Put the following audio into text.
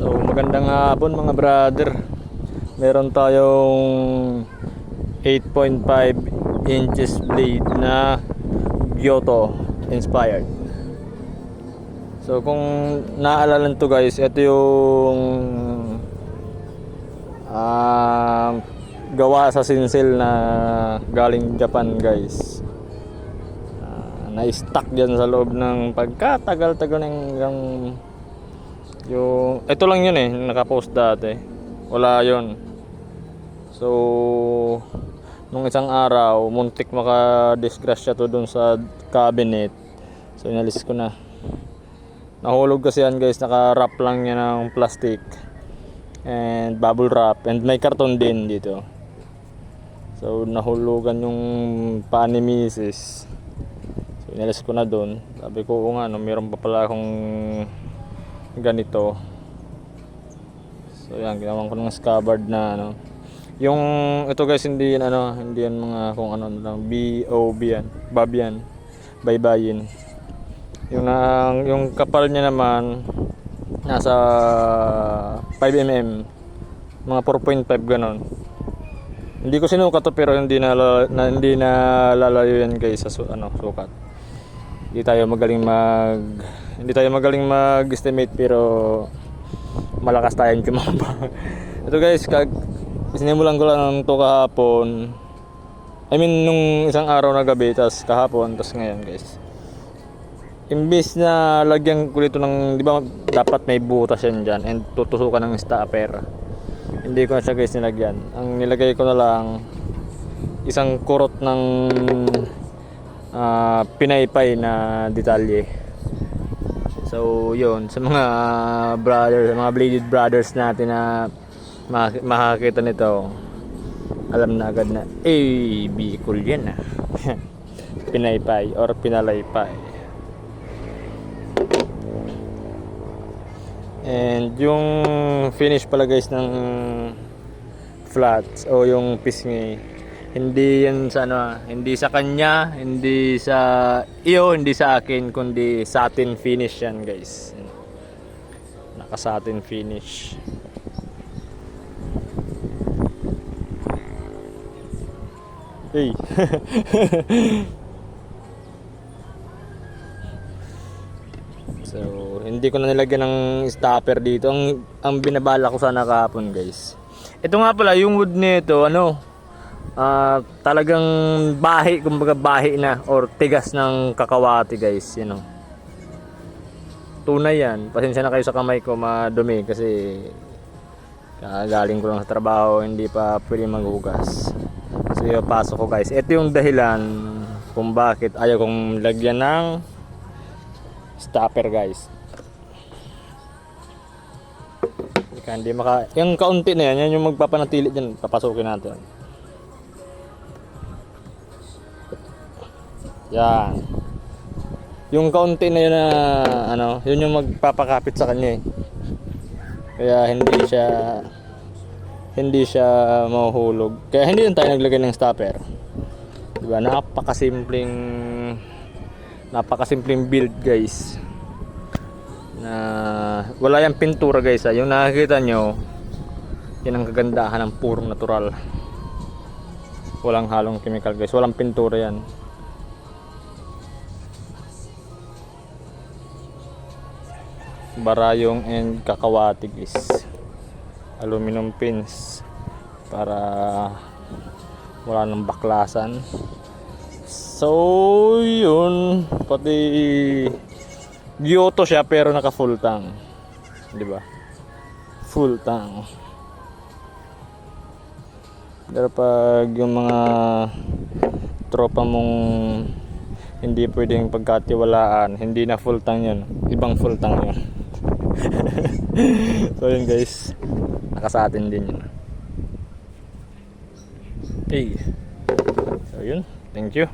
So magandang hapon mga brother. Meron tayong 8.5 inches blade na Giotto inspired. So kung naalala nito guys, ito yung gawa sa sinsel na galing Japan guys. Na-stuck dyan sa loob ng pagkatagal-tagal ng yung ito lang yun nakapost dati, wala yun. So nung isang araw muntik maka-disgrasya to dun sa cabinet, so inalis ko na. Nahulog kasi yan guys, naka-wrap lang yan ng plastic and bubble wrap and may karton din dito. So nahulugan yung paa ni Mrs. So inalis ko na dun. Sabi ko nga meron pa pala akong ganito. So yan, ginawan ko ng scabbard na yung ito guys, hindi yan hindi yan mga kung ano lang, BOB yan, Bob yan, baybayin. Yung kapal niya naman nasa 5mm, mga 4.5 ganon. Hindi ko sinukat to, pero hindi na lalayo yan guys sa sukat. Hindi tayo magaling mag-estimate, pero malakas tayong kumamba. Ito guys, sinimulan ko lang ito kahapon. I mean nung isang araw na gabi, tas kahapon, tas ngayon guys. Imbis na lagyan ko dito ng, di ba dapat may butas yan dyan and tutusukan ng stopper. Hindi ko na siya guys nilagyan. Ang nilagay ko na lang isang kurot ng pinaypay na detalye. So yun, sa mga brothers, mga bladed brothers natin na makakita nito, alam na agad na Bicol yan pinaypay or pinalaypay. And yung finish pala guys ng flats o yung pisngi, hindi yan sa hindi sa kanya, hindi sa hindi sa akin, kundi satin finish yan guys. Naka satin finish. So hindi ko na nilagyan ng stopper dito. Ang binabala ko sana kahapon guys, ito nga pala yung wood nito, talagang bahi, kumbaga bahi na or tigas ng kakawati guys, tunay yan. Pasensya na kayo sa kamay ko, madumi kasi galing ko lang sa trabaho, hindi pa pwede maghugas. So yung pasok ko guys, ito yung dahilan kung bakit ayaw kong lagyan ng stopper guys. Hindi yung kaunti na yan yung magpapanatili dyan, papasukin natin. Yan. Yung kaunti na yun yun yung magpapakapit sa kanya Kaya hindi siya mahuhulog. Kaya hindi tayo naglagay ng stopper. Diba? Napakasimpleng build guys. Na wala yung pintura guys. Yung nakikita nyo, yan ang kagandahan ng purong natural. Walang halong chemical guys. Walang pintura yan. Barayong and kakawati guys, aluminum pins para wala nang baklasan. So yun, pati Giotto siya pero naka full tank, di ba? Full tank. Pero pag yung mga tropa mong hindi pwedeng pagkatiwalaan, hindi na full tank yun, ibang full tank yun. So yun guys, nakasatin din yun. So yun, thank you.